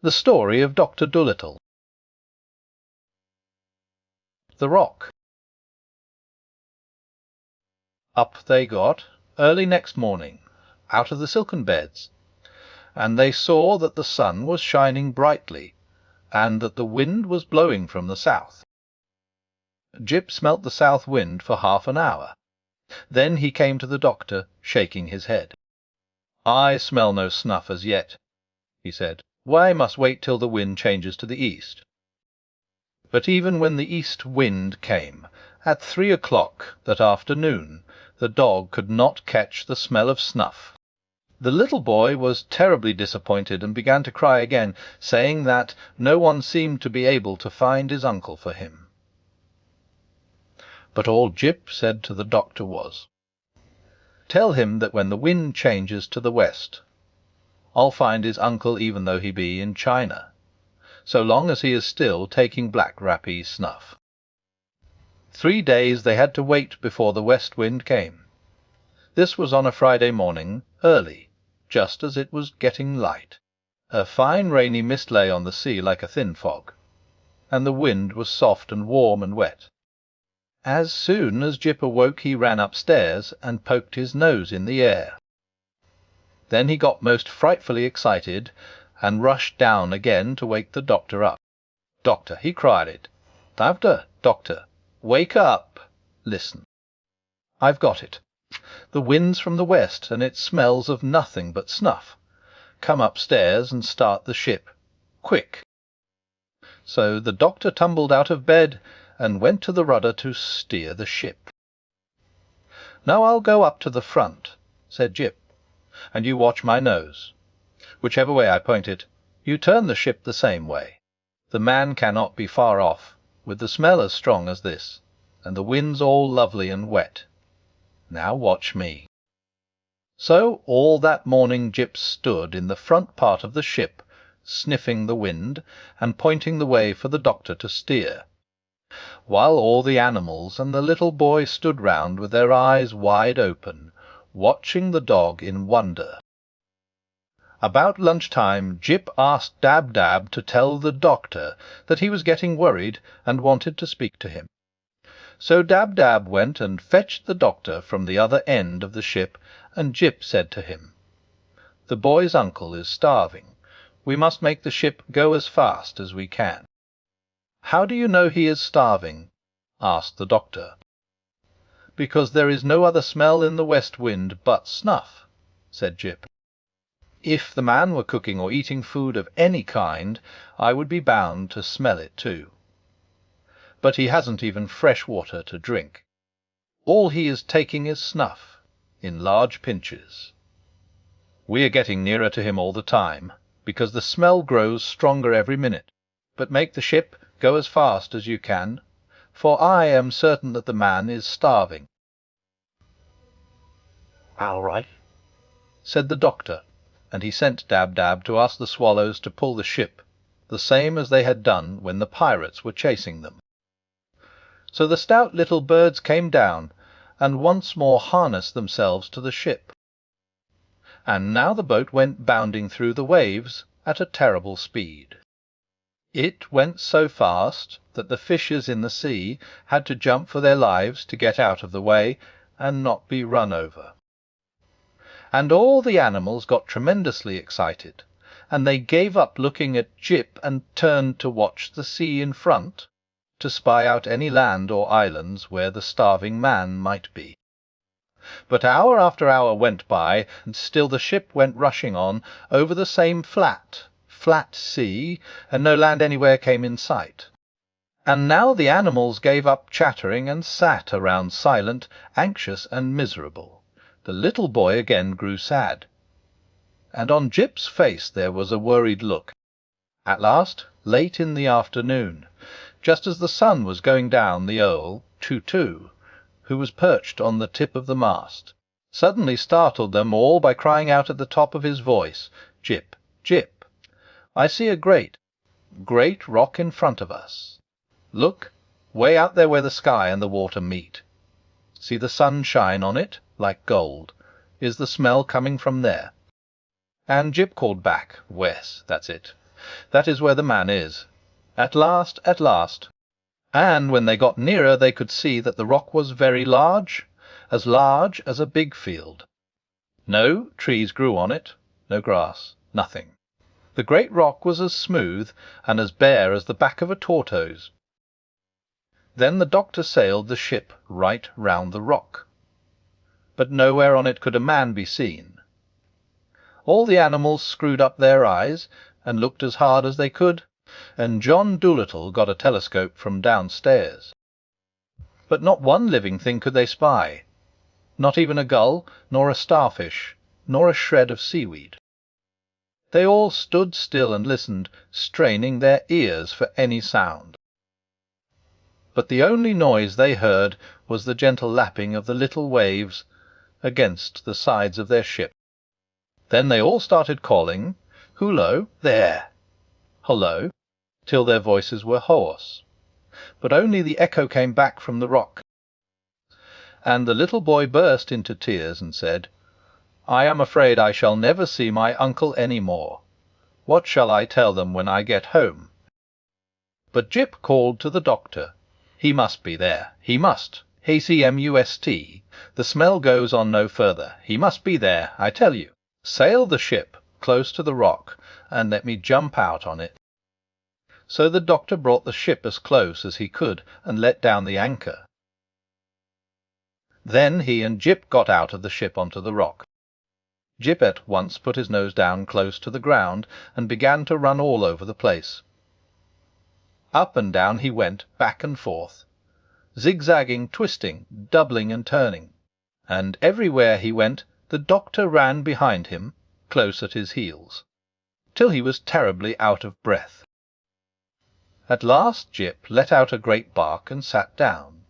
The Story of Doctor Dolittle. The Rock. Up they got, early next morning, out of the silken beds, and they saw that the sun was shining brightly, and that the wind was blowing from the south. Jip smelt the south wind for half an hour. Then he came to the doctor, shaking his head. "I smell no snuff as yet," he said. "Why must wait till the wind changes to the east?" But even when the east wind came, at 3 o'clock that afternoon, the dog could not catch the smell of snuff. The little boy was terribly disappointed, and began to cry again, saying that no one seemed to be able to find his uncle for him. But all Jip said to the doctor was, "Tell him that when the wind changes to the west, I'll find his uncle even though he be in China, so long as he is still taking black rappee snuff." 3 days they had to wait before the west wind came. This was on a Friday morning, early, just as it was getting light. A fine rainy mist lay on the sea like a thin fog, and the wind was soft and warm and wet. As soon as Jip awoke he ran upstairs and poked his nose in the air. Then he got most frightfully excited, and rushed down again to wake the doctor up. "Doctor," he cried, Doctor, wake up! Listen. I've got it. The wind's from the west, and it smells of nothing but snuff. Come upstairs and start the ship. Quick!" So the doctor tumbled out of bed and went to the rudder to steer the ship. "Now I'll go up to the front," said Jip, "and you watch my nose. Whichever way I point it, you turn the ship the same way. The man cannot be far off, with the smell as strong as this, and the wind's all lovely and wet. Now watch me." So all that morning Jip stood in the front part of the ship, sniffing the wind, and pointing the way for the doctor to steer, while all the animals and the little boy stood round with their eyes wide open, watching the dog in wonder. About lunch-time Jip asked Dab-Dab to tell the doctor that he was getting worried and wanted to speak to him. So Dab-Dab went and fetched the doctor from the other end of the ship, and Jip said to him, "The boy's uncle is starving. We must make the ship go as fast as we can." "How do you know he is starving?" asked the doctor. "Because there is no other smell in the west wind but snuff," said Jip. "If the man were cooking or eating food of any kind, I would be bound to smell it too. But he hasn't even fresh water to drink. All he is taking is snuff, in large pinches. We are getting nearer to him all the time, because the smell grows stronger every minute. But make the ship go as fast as you can, for I am certain that the man is starving." "All right," said the doctor, and he sent Dab-Dab to ask the swallows to pull the ship, the same as they had done when the pirates were chasing them. So the stout little birds came down, and once more harnessed themselves to the ship. And now the boat went bounding through the waves at a terrible speed. It went so fast that the fishes in the sea had to jump for their lives to get out of the way and not be run over. And all the animals got tremendously excited, and they gave up looking at Jip and turned to watch the sea in front, to spy out any land or islands where the starving man might be. But hour after hour went by, and still the ship went rushing on over the same flat sea, and no land anywhere came in sight. And now the animals gave up chattering and sat around silent, anxious, and miserable. The little boy again grew sad, and on Jip's face there was a worried look. At last, late in the afternoon, just as the sun was going down, the owl, Too-Too, who was perched on the tip of the mast, suddenly startled them all by crying out at the top of his voice, "Jip, Jip, I see a great rock in front of us. Look, way out there where the sky and the water meet. See the sun shine on it like gold. Is the smell coming from there?" And Jip called back, "Wes, that's it. That is where the man is. At last, at last. And when they got nearer they could see that the rock was very large as a big field. No trees grew on it, no grass, nothing. The great rock was as smooth and as bare as the back of a tortoise. Then the doctor sailed the ship right round the rock. But nowhere on it could a man be seen. All the animals screwed up their eyes and looked as hard as they could, and John Dolittle got a telescope from downstairs. But not one living thing could they spy, not even a gull, nor a starfish, nor a shred of seaweed. They all stood still and listened, straining their ears for any sound. But the only noise they heard was the gentle lapping of the little waves against the sides of their ship. Then they all started calling, "Hullo, there!" "Hullo," till their voices were hoarse. But only the echo came back from the rock. And the little boy burst into tears and said, "I am afraid I shall never see my uncle any more. What shall I tell them when I get home?" But Jip called to the doctor. He must be there. He must. HCMUST. The smell goes on no further. He must be there, I tell you. Sail the ship close to the rock, and let me jump out on it. So the doctor brought the ship as close as he could and let down the anchor. Then he and Jip got out of the ship onto the rock. Jip at once put his nose down close to the ground and began to run all over the place. Up and down he went, back and forth, zigzagging, twisting, doubling and turning, and everywhere he went the doctor ran behind him, close at his heels, till he was terribly out of breath. At last Jip let out a great bark and sat down,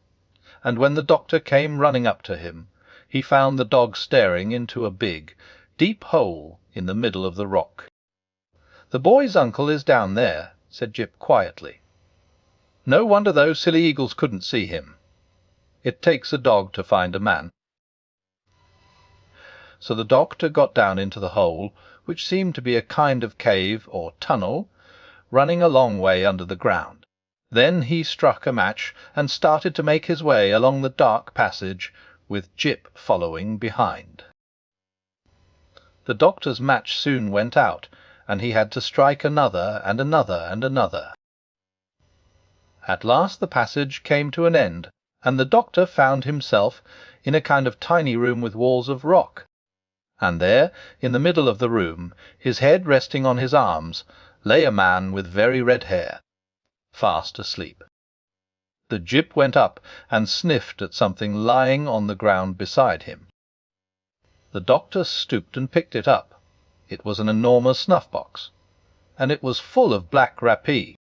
and when the doctor came running up to him, he found the dog staring into a big, deep hole in the middle of the rock. "The boy's uncle is down there," said Jip quietly. "No wonder those silly eagles couldn't see him. It takes a dog to find a man." So the doctor got down into the hole, which seemed to be a kind of cave or tunnel, running a long way under the ground. Then he struck a match and started to make his way along the dark passage, with Jip following behind. The doctor's match soon went out, and he had to strike another and another and another. At last the passage came to an end, and the doctor found himself in a kind of tiny room with walls of rock. And there, in the middle of the room, his head resting on his arms, lay a man with very red hair, fast asleep. The Jip went up and sniffed at something lying on the ground beside him. The doctor stooped and picked it up. It was an enormous snuff-box, and it was full of black rappee.